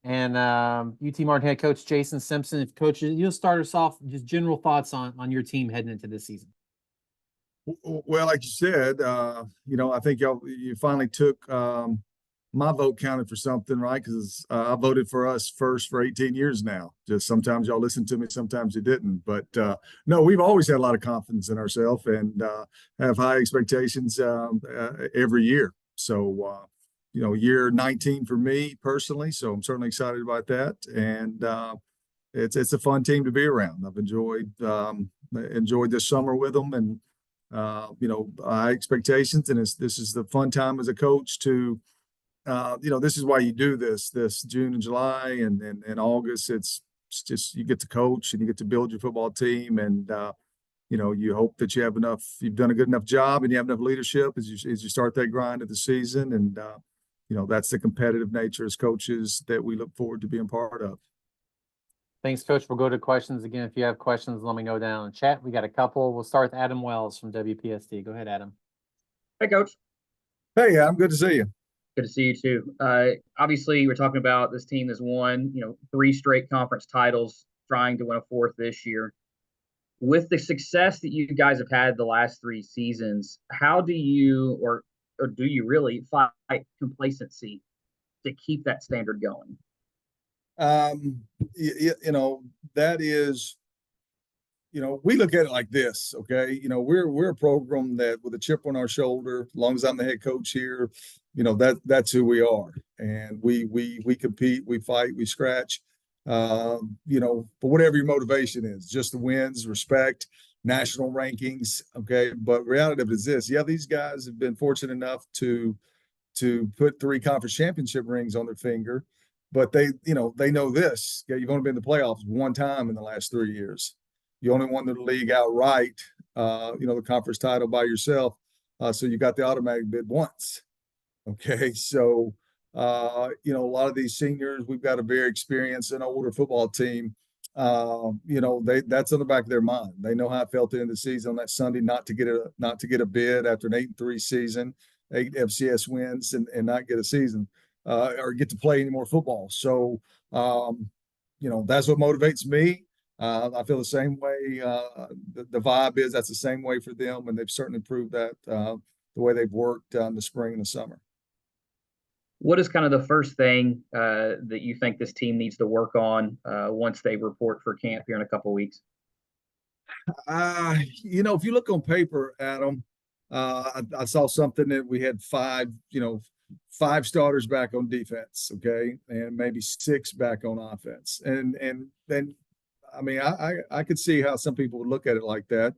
and UT Martin head coach Jason Simpson. If coach, you'll start us off, just general thoughts on your team heading into this season. Well, like you said, I think you finally took my vote counted for something, right? Because I voted for us first for 18 years now. Just sometimes y'all listen to me, sometimes you didn't. But no, we've always had a lot of confidence in ourselves and have high expectations every year. So, year 19 for me personally. So I'm certainly excited about that. And it's a fun team to be around. I've enjoyed this summer with them and high expectations. And this is the fun time as a coach to this is why you do this June and July and August. It's just you get to coach and you get to build your football team, and you hope that you've done a good enough job, and you have enough leadership as you start that grind of the season, and that's the competitive nature as coaches that we look forward to being part of. Thanks, Coach. We'll go to questions again. If you have questions, let me know down in chat. We got a couple. We'll start with Adam Wells from WPST. Go ahead, Adam. Hey, Coach. Hey, Adam. Good to see you. Good to see you too. Obviously, we're talking about this team has won, 3 straight conference titles, trying to win a 4th this year. With the success that you guys have had the last 3 seasons, how do you, or do you really fight complacency to keep that standard going? That is, we look at it like this, okay? We're a program that with a chip on our shoulder, as long as I'm the head coach here, that's who we are. And we compete, we fight, we scratch, for whatever your motivation is, just the wins, respect, national rankings, okay? But reality of it is this, these guys have been fortunate enough to put 3 conference championship rings on their finger, but they know this, you've only been in the playoffs 1 time in the last 3 years. You only won the league outright, the conference title by yourself. So you got the automatic bid once. Okay. So, a lot of these seniors, we've got a very experienced and older football team. That's on the back of their mind. They know how it felt at the end of the season on that Sunday, not to get a bid after an 8-3 season, 8 FCS wins and not get a season, or get to play any more football. So, that's what motivates me. I feel the same way. The vibe is that's the same way for them, and they've certainly proved that the way they've worked in the spring and the summer. What is kind of the first thing that you think this team needs to work on once they report for camp here in a couple of weeks? If you look on paper, Adam, I saw something that we had 5 starters back on defense, okay, and maybe 6 back on offense, and then. I mean, I could see how some people would look at it like that,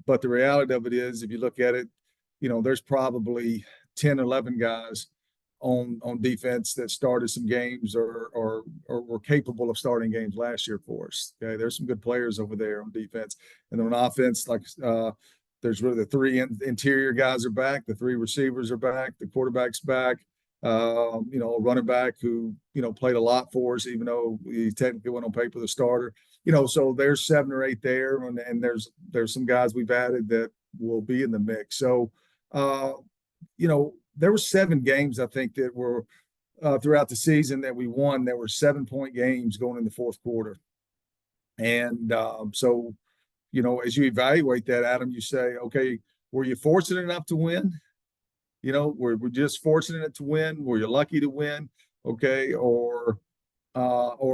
but the reality of it is, if you look at it, there's probably 10, 11 guys on defense that started some games or were capable of starting games last year for us. Okay, there's some good players over there on defense, and then on offense, like there's really the 3 interior guys are back, the 3 receivers are back, the quarterback's back. A running back who, played a lot for us, even though he technically went on paper the starter. So there's 7 or 8 there, and there's some guys we've added that will be in the mix. So, there were 7 games, I think, that were throughout the season that we won that were 7-point games going in the 4th quarter. And so, as you evaluate that, Adam, you say, okay, were you fortunate enough to win? We're just fortunate to win. Were you lucky to win? Okay. Or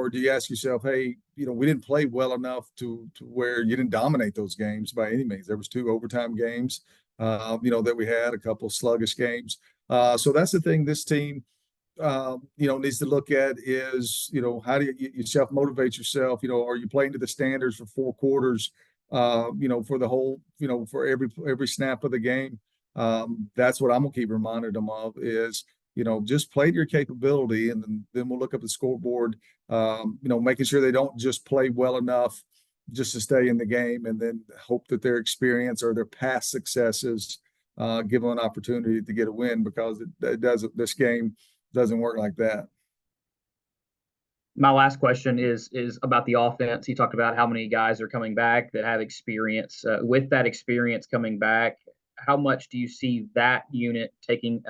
do you ask yourself, hey, we didn't play well enough to where you didn't dominate those games by any means. There was 2 overtime games, that we had, a couple sluggish games. So that's the thing this team, needs to look at is, how do you self-motivate yourself? Are you playing to the standards for 4 quarters, for the whole, for every snap of the game? That's what I'm gonna keep reminding them of is, just play to your capability, and then we'll look up the scoreboard, making sure they don't just play well enough just to stay in the game, and then hope that their experience or their past successes give them an opportunity to get a win, because this game doesn't work like that. My last question is about the offense. You talked about how many guys are coming back that have experience. With that experience coming back, how much do you see that unit taking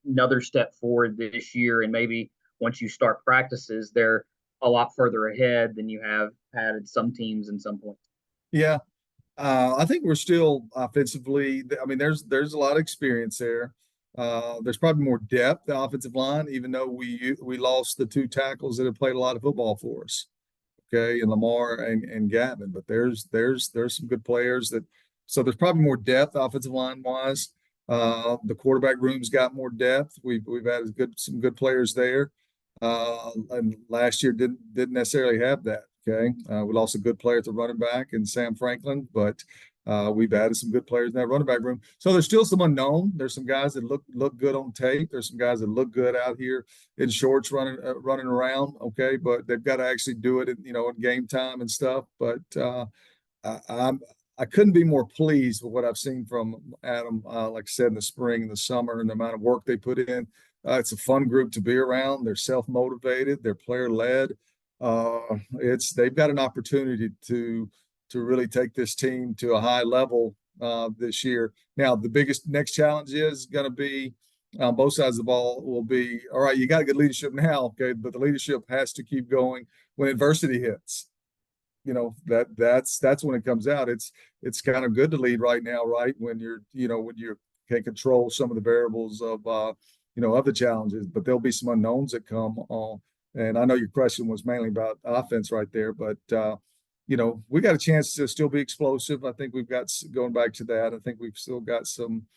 another step forward this year, and maybe once you start practices, they're a lot further ahead than you have had at some teams in some points. Yeah. I think we're still offensively. I mean, there's a lot of experience there. There's probably more depth in the offensive line, even though we lost the 2 tackles that have played a lot of football for us. Okay, and Lamar and Gavin, but there's some good players that. So there's probably more depth offensive line wise. The quarterback room's got more depth. We've added some good players there. And last year didn't necessarily have that. Okay, we lost a good player at the running back in Sam Franklin, but we've added some good players in that running back room. So there's still some unknown. There's some guys that look good on tape. There's some guys that look good out here in shorts running around. Okay, but they've got to actually do it, in game time and stuff. But I couldn't be more pleased with what I've seen from Adam. Like I said, in the spring and the summer, and the amount of work they put in. It's a fun group to be around. They're self-motivated. They're player-led. They've got an opportunity to really take this team to a high level this year. Now, the biggest next challenge is going to be on both sides of the ball will be, all right, you got to get leadership now, okay, but the leadership has to keep going when adversity hits. That's when it comes out. It's kind of good to lead right now, right? When when you can control some of the variables of the challenges, but there'll be some unknowns that come on. And I know your question was mainly about offense right there, but we got a chance to still be explosive. I think we've got, going back to that, I think we've still got some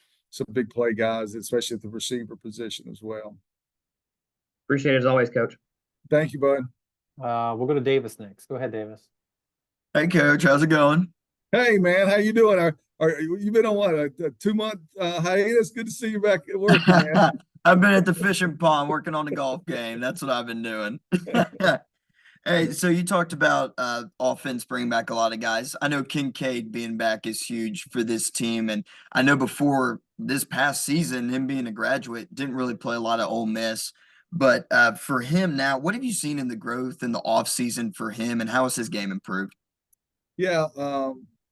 big play guys, especially at the receiver position as well. Appreciate it as always, Coach. Thank you, bud. We'll go to Davis next. Go ahead, Davis. Hey, Coach, how's it going? Hey, man, how you doing? Are you been on what, a 2-month hiatus? Good to see you back at work, man. I've been at the fishing pond working on the golf game. That's what I've been doing. Hey, so you talked about offense bringing back a lot of guys. I know Kincaid being back is huge for this team. And I know before this past season, him being a graduate, didn't really play a lot of Ole Miss. But for him now, what have you seen in the growth in the offseason for him, and how has his game improved? Yeah,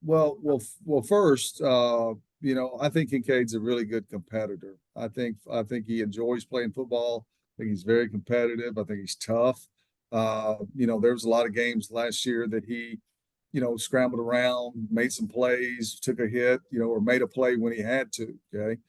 well, first, I think Kincaid's a really good competitor. I think he enjoys playing football. I think he's very competitive. I think he's tough. There was a lot of games last year that he, scrambled around, made some plays, took a hit, or made a play when he had to. Okay.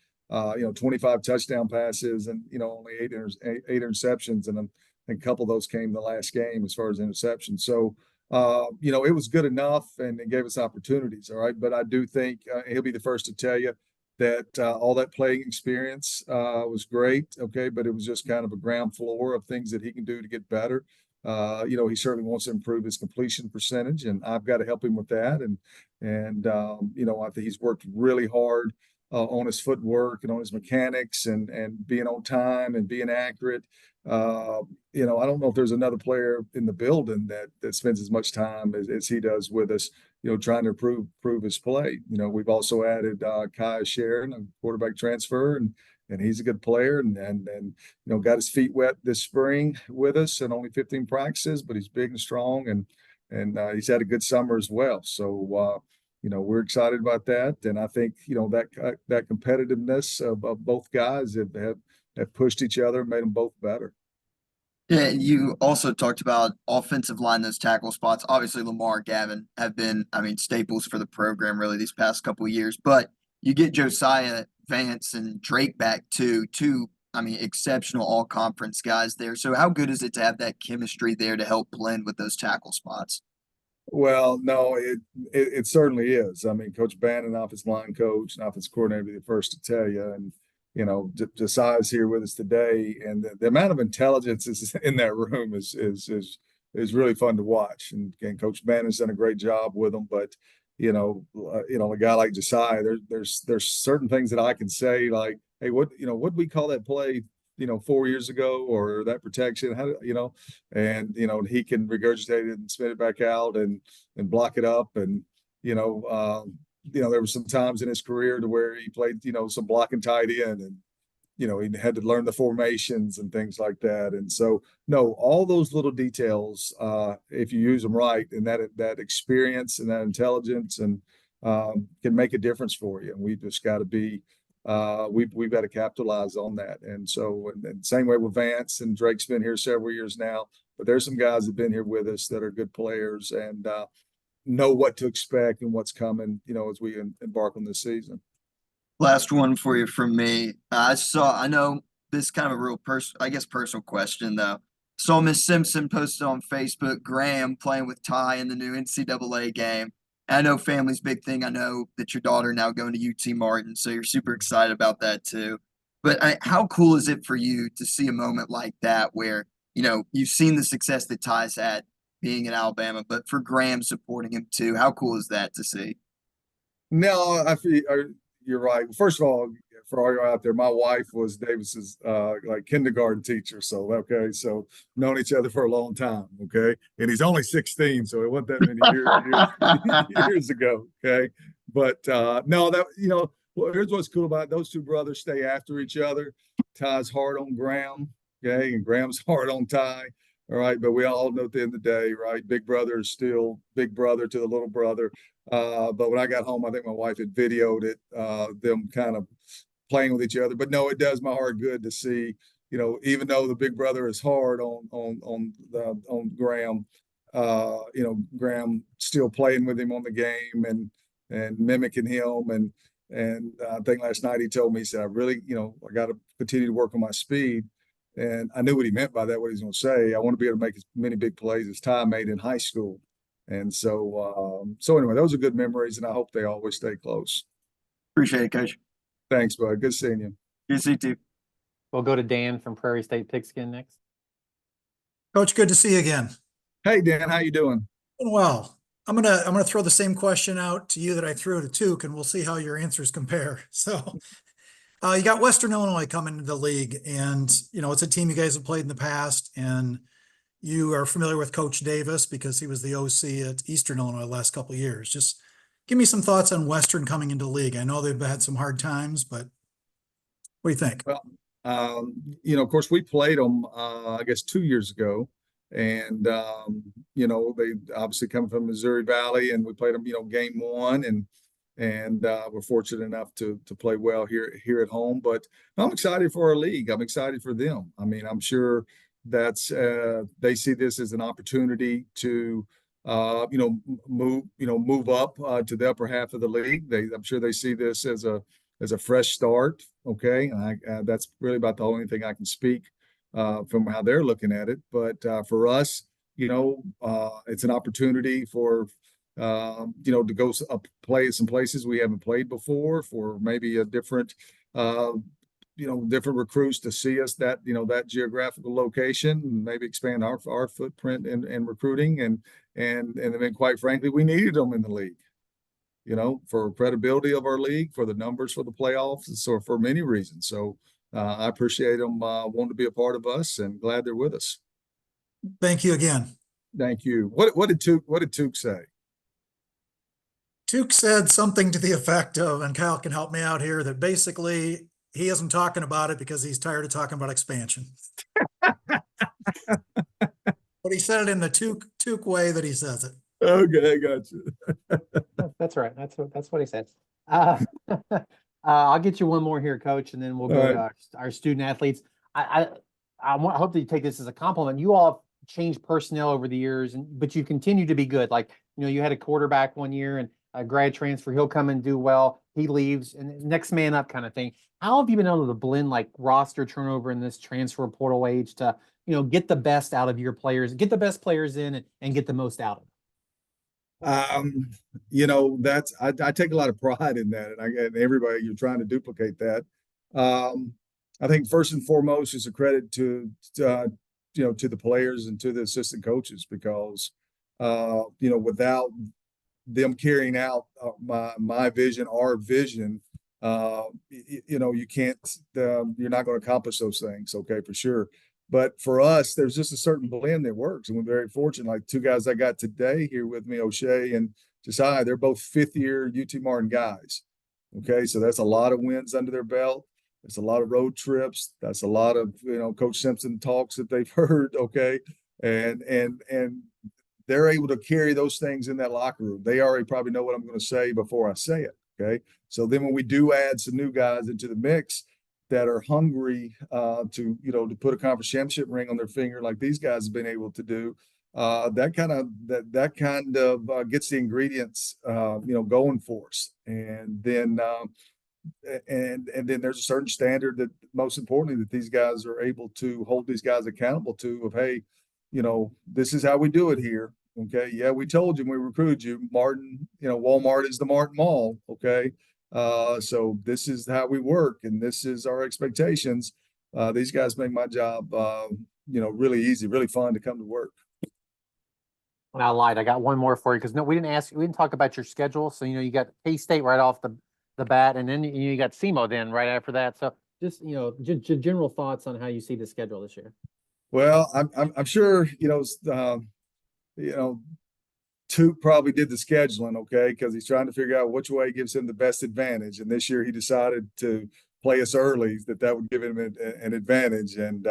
25 touchdown passes and, only eight interceptions. And I think a couple of those came the last game as far as interceptions. So, it was good enough and it gave us opportunities. All right. But I do think he'll be the first to tell you that all that playing experience was great. Okay. But it was just kind of a ground floor of things that he can do to get better. He certainly wants to improve his completion percentage, and I've got to help him with that. And I think he's worked really hard on his footwork and on his mechanics and being on time and being accurate. I don't know if there's another player in the building that spends as much time as he does with us, trying to improve his play. We've also added Kai Sharon, a quarterback transfer, and he's a good player and got his feet wet this spring with us and only 15 practices, but he's big and strong and he's had a good summer as well. So, we're excited about that. And I think, that competitiveness of both guys have pushed each other, made them both better. Yeah, you also talked about offensive line, those tackle spots. Obviously, Lamar, Gavin have been, staples for the program really these past couple of years. But you get Josiah, Vance, and Drake back too. Two, exceptional all-conference guys there. So how good is it to have that chemistry there to help blend with those tackle spots? Well, no, it certainly is. Coach Bannon, offensive line coach and offensive coordinator, will be the first to tell you. And Josiah's here with us today, and the amount of intelligence is in that room is really fun to watch. And Coach Bannon's done a great job with them. But a guy like Josiah, there's certain things that I can say like, hey, what we call that play, 4 years ago, or that protection, and he can regurgitate it and spit it back out and block it up. And there were some times in his career to where he played, some blocking tight end, and he had to learn the formations and things like that. And so, no, all those little details, if you use them right, and that experience and that intelligence and can make a difference for you. And we just got to be we've got to capitalize on that. And so, and same way with Vance, and Drake's been here several years now, but there's some guys that have been here with us that are good players and know what to expect and what's coming, as we embark on this season. Last one for you from me. I know this is kind of a real personal question though. Saw Miss Simpson posted on Facebook, Graham playing with Ty in the new NCAA game. And I know family's a big thing. I know that your daughter now going to UT Martin, so you're super excited about that too. But how cool is it for you to see a moment like that where, you've seen the success that Ty's had being in Alabama, but for Graham supporting him too? How cool is that to see? No, I feel you're right. First of all, for all you out there, my wife was Davis's like kindergarten teacher. So so known each other for a long time. Okay, and he's only 16, so it wasn't that many years ago. Okay, but no, that well, here's what's cool about it. Those two brothers stay after each other. Ty's hard on Graham, okay, and Graham's hard on Ty. All right, but we all know at the end of the day, right? Big brother is still big brother to the little brother. But when I got home, I think my wife had videoed it, them kind of playing with each other. But no, it does my heart good to see, even though the big brother is hard on Graham, Graham still playing with him on the game and mimicking him. And I think last night he told me, he said, I really, I got to continue to work on my speed. And I knew what he meant by that, what he's going to say. I want to be able to make as many big plays as Ty made in high school. And so anyway, those are good memories, and I hope they always stay close. Appreciate it, Coach. Thanks, bud. Good seeing you. Good to see you too. We'll go to Dan from Prairie State Pigskin next. Coach, good to see you again. Hey, Dan, how you doing? Doing well. I'm gonna throw the same question out to you that I threw to Tuke, and we'll see how your answers compare. So, you got Western Illinois coming into the league, and it's a team you guys have played in the past, and you are familiar with Coach Davis because he was the OC at Eastern Illinois the last couple of years. Just give me some thoughts on Western coming into the league. I know they've had some hard times, but what do you think? Well, of course, we played them, I guess, 2 years ago. And, they obviously come from Missouri Valley, and we played them, game one. And we're fortunate enough to play well here at home. But I'm excited for our league. I'm excited for them. I mean, I'm sure that's they see this as an opportunity to move up to the upper half of the league. I'm sure they see this as a fresh start. Okay, and that's really about the only thing I can speak from how they're looking at it. But for us, it's an opportunity for to go play some places we haven't played before, for maybe a different different recruits to see us that geographical location, and maybe expand our footprint in recruiting. And then quite frankly, we needed them in the league, for credibility of our league, for the numbers for the playoffs, and so for many reasons. So I appreciate them wanting to be a part of us, and glad they're with us. Thank you again. Thank you. What did Tuke say? Tuke said something to the effect of, and Kyle can help me out here, that basically he isn't talking about it because he's tired of talking about expansion. But he said it in the Tuke way that he says it. Okay, I got you. That's right. That's what he said. I'll get you one more here, Coach, and then we'll go to our student athletes. I hope that you take this as a compliment. You all have changed personnel over the years, but you continue to be good. Like, you had a quarterback one year and a grad transfer. He'll come and do well. He leaves, and next man up kind of thing. How have you been able to blend like roster turnover in this transfer portal age to, get the best out of your players, get the best players in, and get the most out of them? I take a lot of pride in that, and everybody, you're trying to duplicate that. I think first and foremost is a credit to the players and to the assistant coaches, because without them carrying out my vision, our vision, you can't, you're not going to accomplish those things. Okay, for sure. But for us, there's just a certain blend that works. And we're very fortunate. Like two guys I got today here with me, O'Shea and Josiah, they're both fifth-year UT Martin guys. Okay, so that's a lot of wins under their belt. It's a lot of road trips. That's a lot of, Coach Simpson talks that they've heard. Okay, and they're able to carry those things in that locker room. They already probably know what I'm going to say before I say it. Okay. So then when we do add some new guys into the mix that are hungry to, to put a conference championship ring on their finger like these guys have been able to do, that kind of gets the ingredients, going for us. And then, and then there's a certain standard that, most importantly, that these guys are able to hold these guys accountable to, of, hey, this is how we do it here. Okay. Yeah, we told you when we recruited you, Martin, Walmart is the Martin Mall. Okay. So this is how we work, and this is our expectations. These guys make my job, really easy, really fun to come to work. And I lied. I got one more for you because we didn't talk about your schedule. So, you got K-State right off the bat, and then you got SEMO then right after that. So just, general thoughts on how you see the schedule this year. Well, I'm sure, Toot probably did the scheduling, okay, because he's trying to figure out which way gives him the best advantage. And this year he decided to play us early, that would give him an advantage. And,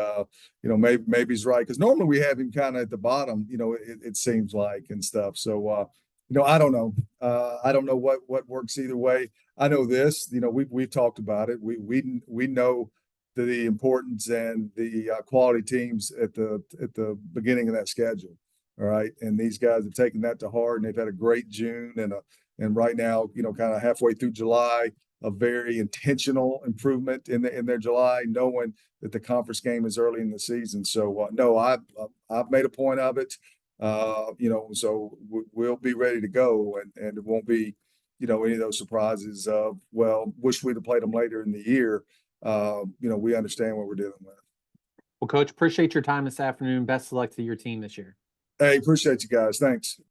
maybe he's right, because normally we have him kind of at the bottom, it seems like, and stuff. So, I don't know. I don't know what works either way. I know this, we've talked about it. We know the importance and the quality teams at the beginning of that schedule. All right. And these guys have taken that to heart, and they've had a great June and right now, kind of halfway through July, a very intentional improvement in their July, knowing that the conference game is early in the season. So no, I've made a point of it. So we'll be ready to go, and it won't be, any of those surprises of, well, wish we'd have played them later in the year. We understand what we're dealing with. Well, Coach, appreciate your time this afternoon. Best of luck to your team this year. Hey, appreciate you guys. Thanks.